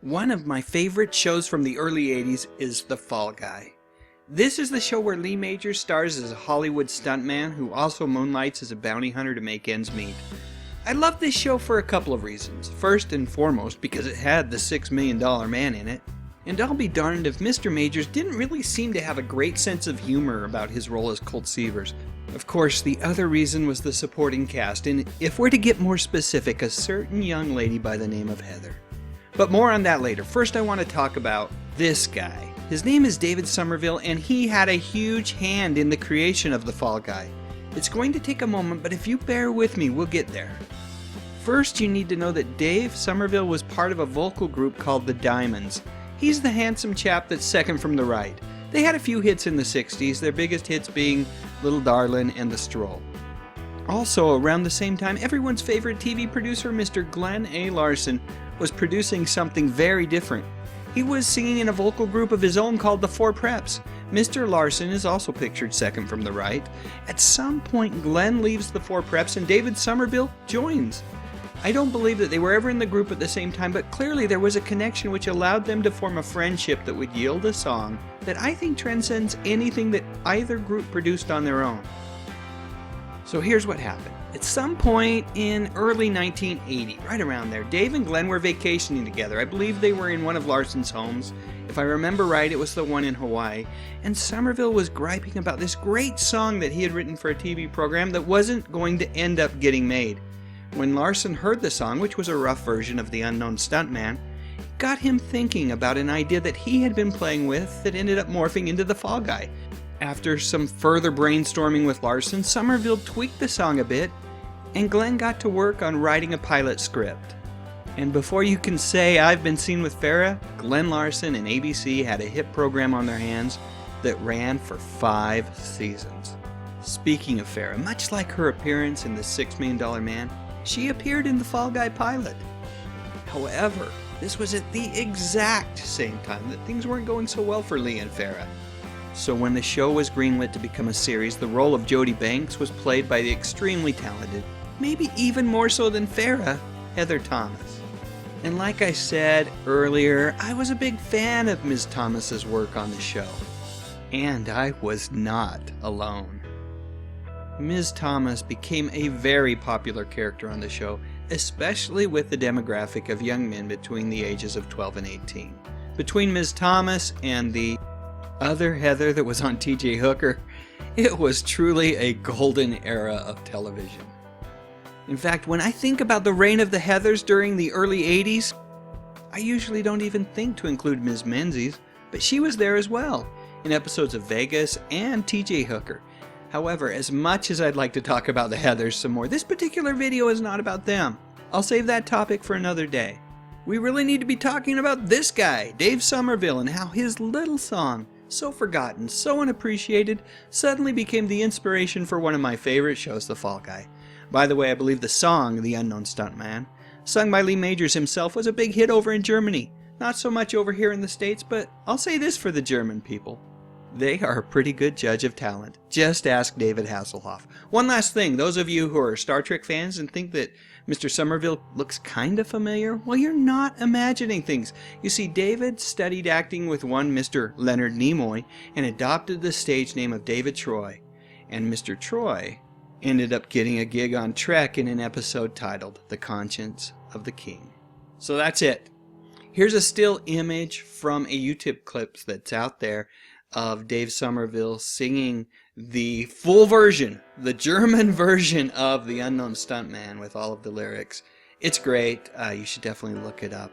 One of my favorite shows from the early 80s is The Fall Guy. This is the show where Lee Majors stars as a Hollywood stuntman who also moonlights as a bounty hunter to make ends meet. I love this show for a couple of reasons. First and foremost, because it had the $6 Million Man in it. And I'll be darned if Mr. Majors didn't really seem to have a great sense of humor about his role as Colt Seavers. Of course, the other reason was the supporting cast, and if we're to get more specific, a certain young lady by the name of Heather. But more on that later. First, I want to talk about this guy. His name is David Somerville, and he had a huge hand in the creation of The Fall Guy. It's going to take a moment, but if you bear with me, we'll get there. First, you need to know that Dave Somerville was part of a vocal group called the Diamonds. He's the handsome chap that's second from the right. They had a few hits in the 60s, their biggest hits being Little Darlin' and The Stroll. Also, around the same time, everyone's favorite TV producer, Mr. Glenn A. Larson, was producing something very different. He was singing in a vocal group of his own called the Four Preps. Mr. Larson is also pictured second from the right. At some point, Glenn leaves the Four Preps and David Somerville joins. I don't believe that they were ever in the group at the same time, but clearly there was a connection which allowed them to form a friendship that would yield a song that I think transcends anything that either group produced on their own. So here's what happened. At some point in early 1980, right around there, Dave and Glenn were vacationing together. I believe they were in one of Larson's homes. If I remember right, it was the one in Hawaii. And Somerville was griping about this great song that he had written for a TV program that wasn't going to end up getting made. When Larson heard the song, which was a rough version of The Unknown Stuntman, it got him thinking about an idea that he had been playing with that ended up morphing into The Fall Guy. After some further brainstorming with Larson, Somerville tweaked the song a bit, and Glenn got to work on writing a pilot script. And before you can say I've been seen with Farrah, Glenn Larson and ABC had a hit program on their hands that ran for 5 seasons. Speaking of Farrah, much like her appearance in The $6 Million Man, she appeared in the Fall Guy pilot. However, this was at the exact same time that things weren't going so well for Lee and Farrah. So when the show was greenlit to become a series, the role of Jody Banks was played by the extremely talented, maybe even more so than Farrah, Heather Thomas. And like I said earlier, I was a big fan of Ms. Thomas's work on the show. And I was not alone. Ms. Thomas became a very popular character on the show, especially with the demographic of young men between the ages of 12 and 18. Between Ms. Thomas and the other Heather that was on T.J. Hooker, it was truly a golden era of television. In fact, when I think about the reign of the Heathers during the early 80s, I usually don't even think to include Ms. Menzies, but she was there as well, in episodes of Vegas and T.J. Hooker. However, as much as I'd like to talk about the Heathers some more, this particular video is not about them. I'll save that topic for another day. We really need to be talking about this guy, Dave Somerville, and how his little song, so forgotten, so unappreciated, suddenly became the inspiration for one of my favorite shows, The Fall Guy. By the way, I believe the song, The Unknown Stuntman, sung by Lee Majors himself, was a big hit over in Germany. Not so much over here in the States, but I'll say this for the German people. They are a pretty good judge of talent. Just ask David Hasselhoff. One last thing, those of you who are Star Trek fans and think that Mr. Somerville looks kind of familiar, well, you're not imagining things. You see, David studied acting with one Mr. Leonard Nimoy and adopted the stage name of David Troy. And Mr. Troy ended up getting a gig on Trek in an episode titled The Conscience of the King. So that's it. Here's a still image from a YouTube clip that's out there of Dave Somerville singing the full version, the German version of The Unknown Stuntman with all of the lyrics. It's great. You should definitely look it up.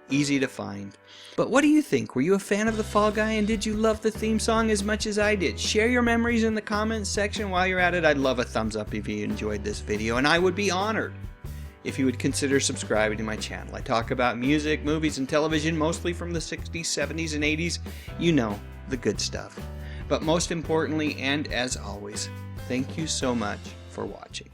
Easy to find. But what do you think? Were you a fan of The Fall Guy, and did you love the theme song as much as I did? Share your memories in the comments section. While you're at it, I'd love a thumbs up if you enjoyed this video, and I would be honored if you would consider subscribing to my channel. I talk about music, movies, and television, mostly from the 60s, 70s, and 80s. You know, the good stuff. But most importantly, and as always, thank you so much for watching.